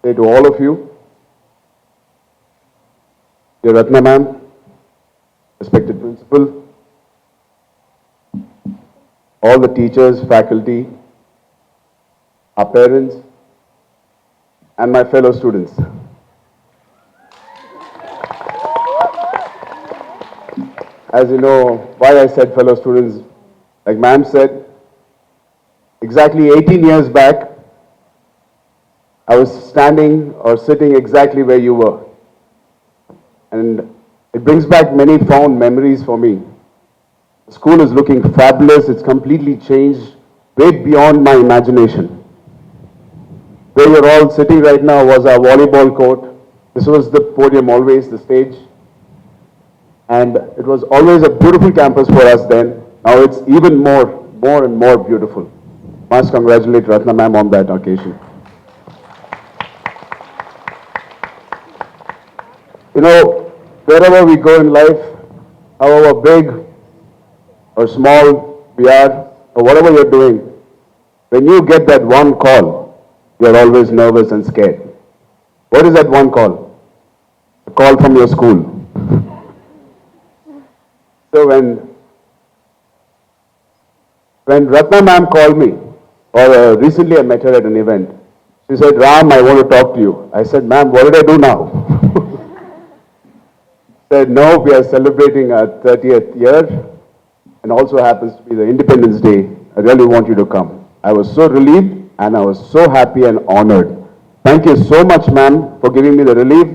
say to all of you, dear Ratna ma'am, respected principal, all the teachers, faculty, our parents, and my fellow students. As you know, why I said fellow students, like ma'am said, exactly 18 years back, I was standing or sitting exactly where you were. And it brings back many fond memories for me. The school is looking fabulous. It's completely changed, way beyond my imagination. Where you're all sitting right now was our volleyball court. This was the podium always, the stage. And it was always a beautiful campus for us then. Now it's even more and more beautiful. Must congratulate Ratna ma'am on that occasion. You know, wherever we go in life, however big or small we are, or whatever you're doing, when you get that one call, you're always nervous and scared. What is that one call? A call from your school. So when Ratna ma'am called me, or recently I met her at an event, she said, Ram, I want to talk to you. I said, ma'am, what did I do now? Said, no, we are celebrating our 30th year, and also happens to be the Independence Day. I really want you to come. I was so relieved, and I was so happy and honored. Thank you so much, ma'am, for giving me the relief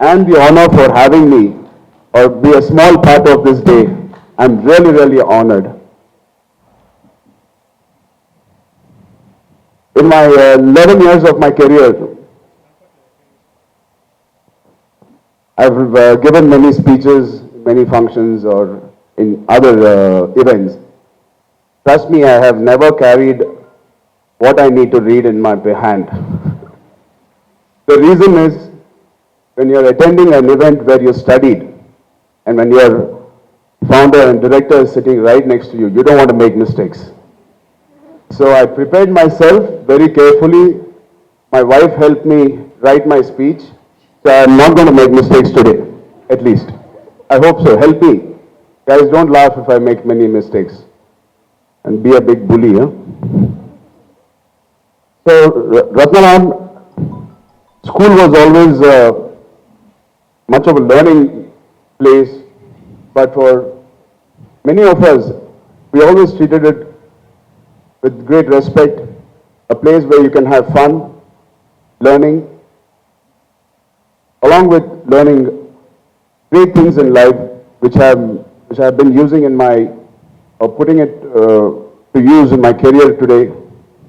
and the honor for having me, or be a small part of this day. I'm really honored. In my 11 years of my career, I've given many speeches, many functions, or in other events. Trust me, I have never carried what I need to read in my hand. The reason is, when you're attending an event where you studied, and when your founder and director is sitting right next to you, you don't want to make mistakes. So I prepared myself very carefully. My wife helped me write my speech. So I'm not going to make mistakes today, at least. I hope so. Help me. Guys, don't laugh if I make many mistakes. And be a big bully, huh? So, Ratnam, school was always much of a learning place, but for many of us, we always treated it with great respect, a place where you can have fun, learning, along with learning great things in life, which I've been using in my, or putting it to use in my career today.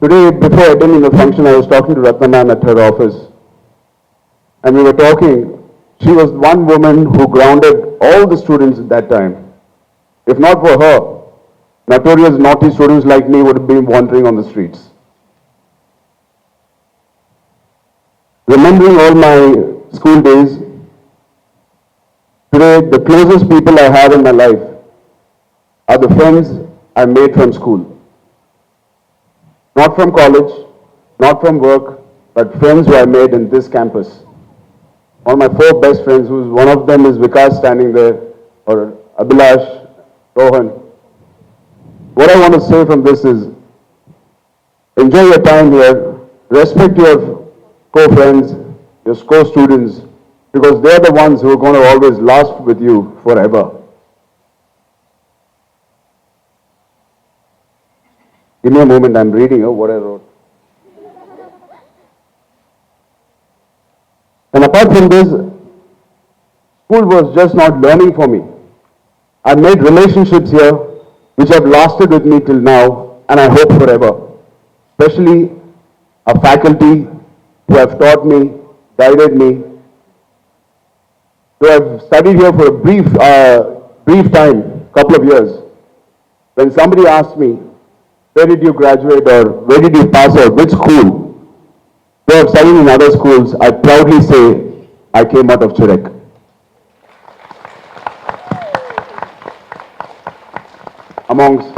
Today, before attending the function, I was talking to Ratna ma'am at her office, and we were talking. She was one woman who grounded all the students at that time. If not for her, notorious naughty students like me would have been wandering on the streets. Remembering all my school days, today the closest people I have in my life are the friends I made from school. Not from college, not from work, but friends who I made in this campus. One of my 4 best friends, one of them is Vikas standing there, or Abhilash, Rohan. What I want to say from this is, enjoy your time here, respect your co-friends, your co-students, because they're the ones who are going to always last with you forever. Give me a moment, I'm reading what I wrote. And apart from this, school was just not learning for me. I made relationships here which have lasted with me till now, and I hope forever. Especially a faculty who have taught me, guided me, who have studied here for a brief time, couple of years. When somebody asks me, where did you graduate or where did you pass out, which school? Who have studied in other schools, I proudly say, I came out of Chirek. Amongst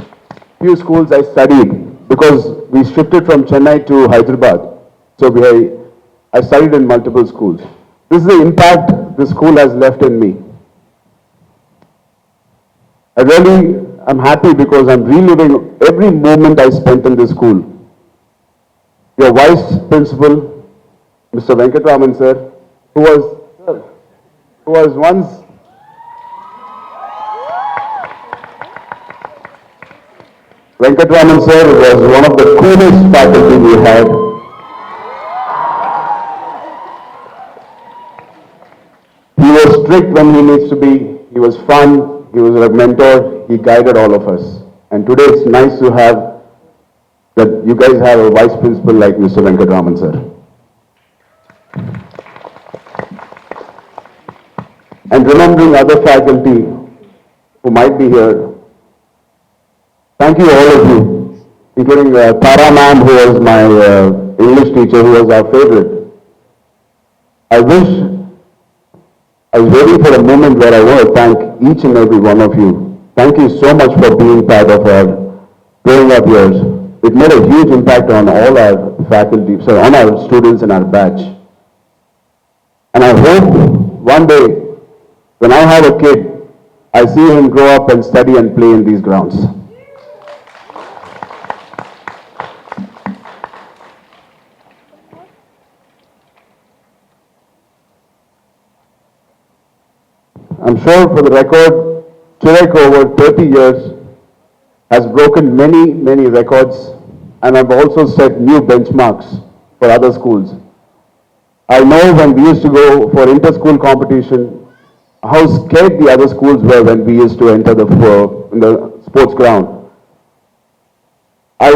few schools I studied, because we shifted from Chennai to Hyderabad. So I studied in multiple schools. This is the impact the school has left in me. I really am happy because I'm reliving every moment I spent in this school. Your vice principal, Mr. Venkatraman sir, who was once Venkatraman sir was one of the coolest faculty we had. He was strict when he needs to be. He was fun. He was a mentor. He guided all of us. And today it's nice to have that you guys have a vice principal like Mr. Venkatraman sir. And remembering other faculty who might be here, thank you all of you, including Tara ma'am, who was my English teacher, who was our favorite. I was waiting for a moment where I want to thank each and every one of you. Thank you so much for being part of our growing up years. It made a huge impact on all our faculty, so on our students in our batch. And I hope one day, when I have a kid, I see him grow up and study and play in these grounds. I'm sure for the record, Chirek over 30 years has broken many, many records and have also set new benchmarks for other schools. I know when we used to go for inter-school competition, how scared the other schools were when we used to enter in the sports ground. I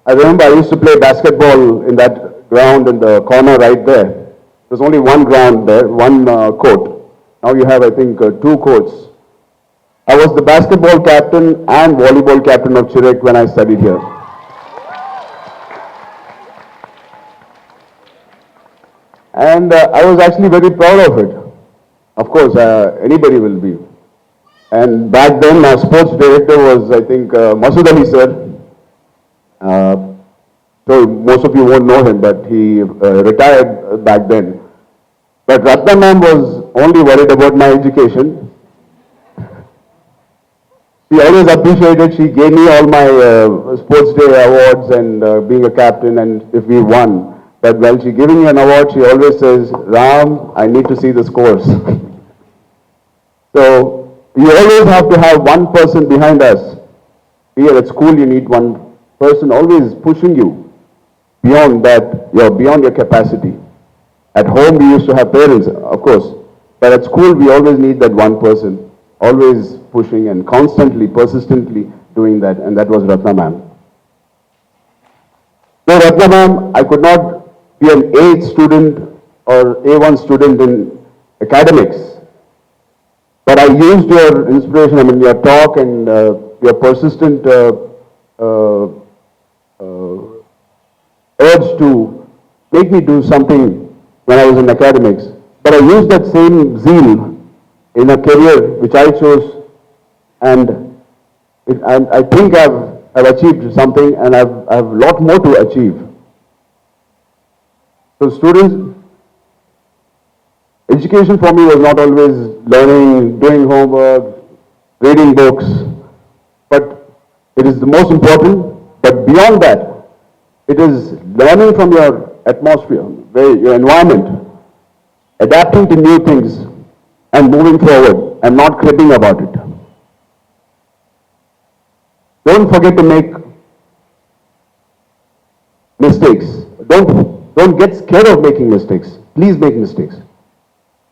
remember I used to play basketball in that ground in the corner right there. There's only one ground there, one court. Now you have, I think, 2 courts. I was the basketball captain and volleyball captain of Chirek when I studied here. And I was actually very proud of it. Of course, anybody will be. And back then, our sports director was, I think, Masood Ali sir. So most of you won't know him, but he retired back then. But Ratna ma'am was only worried about my education. She always appreciated, she gave me all my sports day awards and being a captain and if we won. But when she giving me an award, she always says, Ram, I need to see the scores. So you always have to have one person behind us. Here at school, you need one person always pushing you beyond that, beyond your capacity. At home, we used to have parents, of course, but at school, we always need that one person, always pushing and constantly, persistently doing that, and that was Ratna ma'am. So Ratna ma'am, I could not be an A student or A1 student in academics, but I used your inspiration, your talk and your persistent urge to make me do something when I was in academics. But I used that same zeal in a career which I chose, and I think I've achieved something, and I've a lot more to achieve. So students, education for me was not always learning, doing homework, reading books, but it is the most important. But beyond that, it is learning from your atmosphere, your environment, adapting to new things and moving forward and not cribbing about it. Don't forget to make mistakes. Don't get scared of making mistakes. Please make mistakes.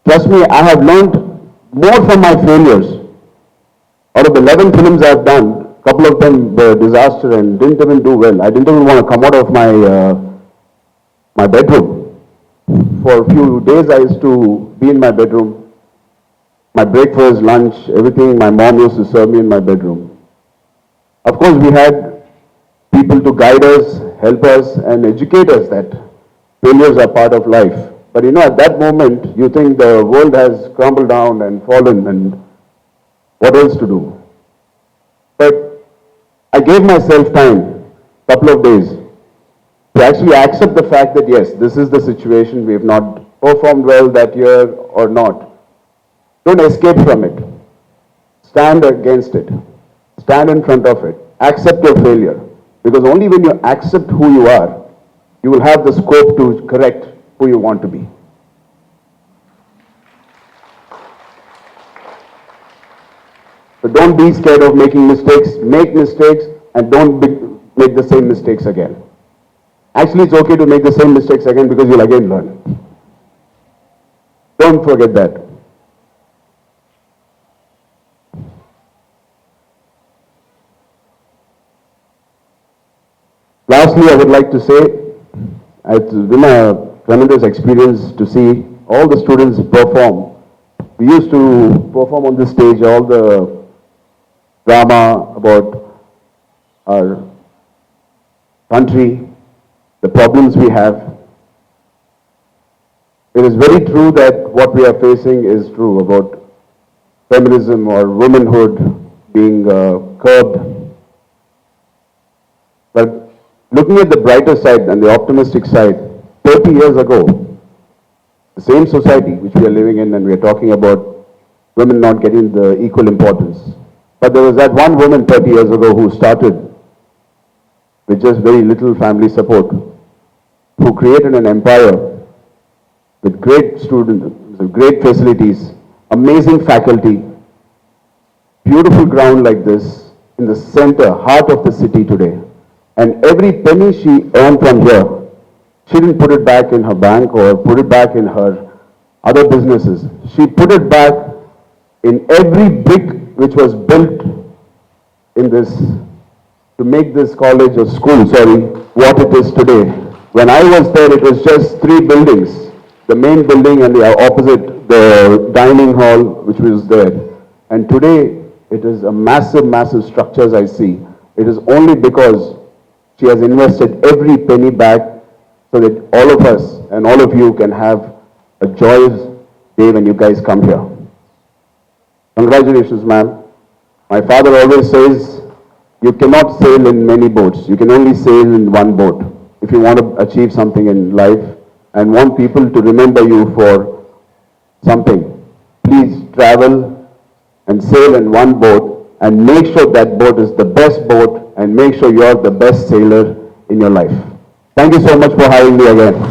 Trust me, I have learned more from my failures. Out of the 11 films I've done, a couple of them were disaster and didn't even do well. I didn't even want to come out of my bedroom. For a few days I used to be in my bedroom. My breakfast, lunch, everything, my mom used to serve me in my bedroom. Of course, we had people to guide us, help us, and educate us that failures are part of life. But at that moment, you think the world has crumbled down and fallen, and what else to do? But I gave myself time, couple of days, to actually accept the fact that yes, this is the situation, we have not performed well that year or not. Don't escape from it. Stand against it. Stand in front of it. Accept your failure. Because only when you accept who you are, you will have the scope to correct who you want to be. So don't be scared of making mistakes. Make mistakes and don't make the same mistakes again. Actually, it's okay to make the same mistakes again because you'll again learn. Don't forget that. Lastly, I would like to say, it's been a tremendous experience to see all the students perform. We used to perform on this stage all the drama about our country, the problems we have. It is very true that what we are facing is true about feminism or womanhood being curbed. But looking at the brighter side and the optimistic side, 30 years ago, the same society which we are living in, and we are talking about women not getting the equal importance. But there was that one woman 30 years ago who started with just very little family support, who created an empire with great students, with great facilities, amazing faculty, beautiful ground like this in the center, heart of the city today. And every penny she earned from here, she didn't put it back in her bank or put it back in her other businesses. She put it back in every brick which was built in this, to make this college or school, what it is today. When I was there, it was just 3 buildings, the main building and the opposite, the dining hall, which was there. And today, it is a massive, massive structures I see. It is only because she has invested every penny back so that all of us and all of you can have a joyous day when you guys come here. Congratulations, ma'am. My father always says, you cannot sail in many boats. You can only sail in one boat. If you want to achieve something in life and want people to remember you for something, please travel and sail in one boat and make sure that boat is the best boat and make sure you're the best sailor in your life. Thank you so much for having me again.